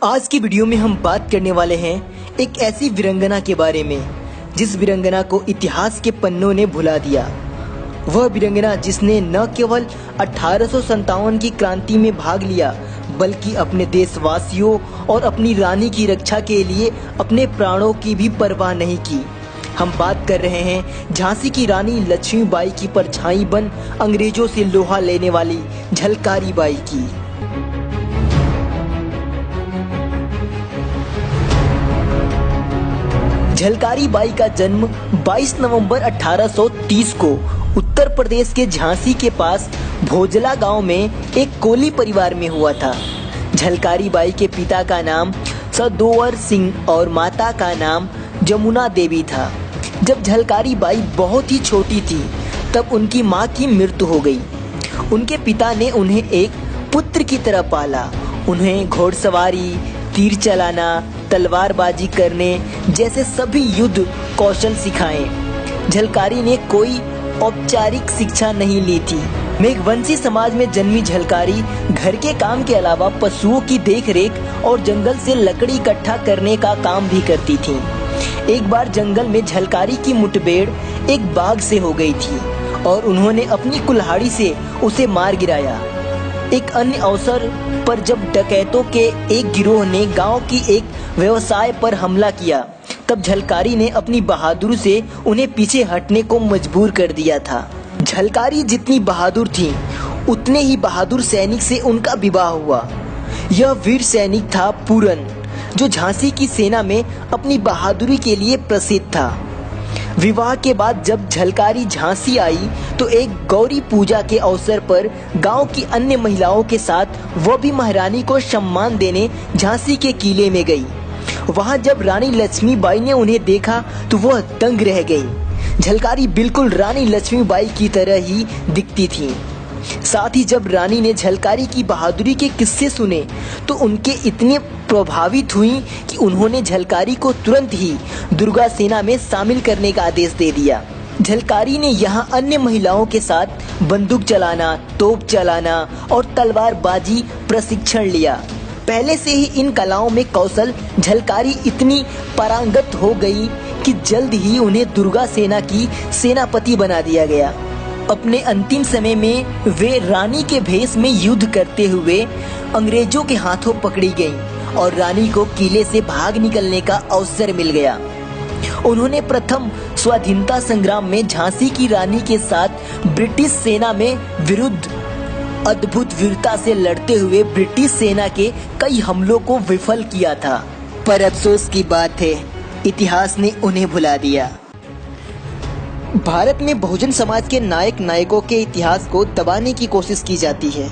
आज की वीडियो में हम बात करने वाले हैं एक ऐसी वीरांगना के बारे में जिस वीरांगना को इतिहास के पन्नों ने भुला दिया। वह वीरांगना जिसने न केवल 1857 की क्रांति में भाग लिया बल्कि अपने देशवासियों और अपनी रानी की रक्षा के लिए अपने प्राणों की भी परवाह नहीं की। हम बात कर रहे हैं झांसी की रानी लक्ष्मीबाई की परछाई बन अंग्रेजों से लोहा लेने वाली झलकारी बाई की। झलकारी बाई का जन्म 22 नवंबर 1830 को उत्तर प्रदेश के झांसी के पास भोजला गांव में एक कोली परिवार में हुआ था। झलकारी बाई के पिता का नाम सदोवर सिंह और माता का नाम जमुना देवी था। जब झलकारी बाई बहुत ही छोटी थी तब उनकी मां की मृत्यु हो गई। उनके पिता ने उन्हें एक पुत्र की तरह पाला। उन्हें घोड़सवारी, तीर चलाना, तलवारबाजी करने जैसे सभी युद्ध कौशल सिखाए। झलकारी ने कोई औपचारिक शिक्षा नहीं ली थी। मेघवंशी समाज में जन्मी झलकारी घर के काम के अलावा पशुओं की देखरेख और जंगल से लकड़ी इकट्ठा करने का काम भी करती थी। एक बार जंगल में झलकारी की मुठभेड़ एक बाघ से हो गई थी और उन्होंने अपनी कुल्हाड़ी से उसे मार गिराया। एक अन्य अवसर पर जब डकैतों के एक गिरोह ने गांव की एक व्यवसाय पर हमला किया तब झलकारी ने अपनी बहादुरी से उन्हें पीछे हटने को मजबूर कर दिया था। झलकारी जितनी बहादुर थी उतने ही बहादुर सैनिक से उनका विवाह हुआ। यह वीर सैनिक था पूरन, जो झांसी की सेना में अपनी बहादुरी के लिए प्रसिद्ध था। विवाह के बाद जब झलकारी झांसी आई तो एक गौरी पूजा के अवसर पर गांव की अन्य महिलाओं के साथ वह भी महारानी को सम्मान देने झांसी के किले में गई। वहां जब रानी लक्ष्मीबाई ने उन्हें देखा तो वह दंग रह गई। झलकारी बिल्कुल रानी लक्ष्मीबाई की तरह ही दिखती थी। साथ ही जब रानी ने झलकारी की बहादुरी के किस्से सुने तो उनके इतने प्रभावित हुई कि उन्होंने झलकारी को तुरंत ही दुर्गा सेना में शामिल करने का आदेश दे दिया। झलकारी ने यहाँ अन्य महिलाओं के साथ बंदूक चलाना, तोप चलाना और तलवारबाजी प्रशिक्षण लिया। पहले से ही इन कलाओं में कौशल झलकारी इतनी पारंगत हो गई कि जल्द ही उन्हें दुर्गा सेना की सेनापति बना दिया गया। अपने अंतिम समय में वे रानी के भेष में युद्ध करते हुए अंग्रेजों के हाथों पकड़ी गईं और रानी को किले से भाग निकलने का अवसर मिल गया। उन्होंने प्रथम स्वाधीनता संग्राम में झांसी की रानी के साथ ब्रिटिश सेना में विरुद्ध अद्भुत वीरता से लड़ते हुए ब्रिटिश सेना के कई हमलों को विफल किया था। पर अफसोस की बात है, इतिहास ने उन्हें भुला दिया। भारत में बहुजन समाज के नायक नायकों के इतिहास को दबाने की कोशिश की जाती है।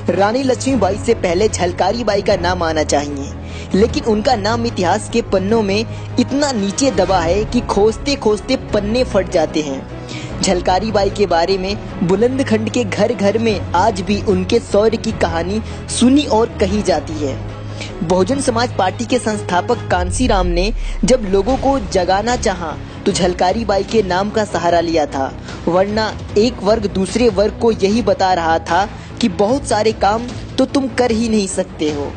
रानी लक्ष्मीबाई से पहले झलकारी बाई का नाम आना चाहिए, लेकिन उनका नाम इतिहास के पन्नों में इतना नीचे दबा है कि खोजते खोजते पन्ने फट जाते हैं। झलकारी बाई के बारे में बुलंदखंड के घर घर में आज भी उनके शौर्य की कहानी सुनी और कही जाती है। बहुजन समाज पार्टी के संस्थापक कांसीराम ने जब लोगों को जगाना चाहा तो झलकारी बाई के नाम का सहारा लिया था, वरना एक वर्ग दूसरे वर्ग को यही बता रहा था कि बहुत सारे काम तो तुम कर ही नहीं सकते हो।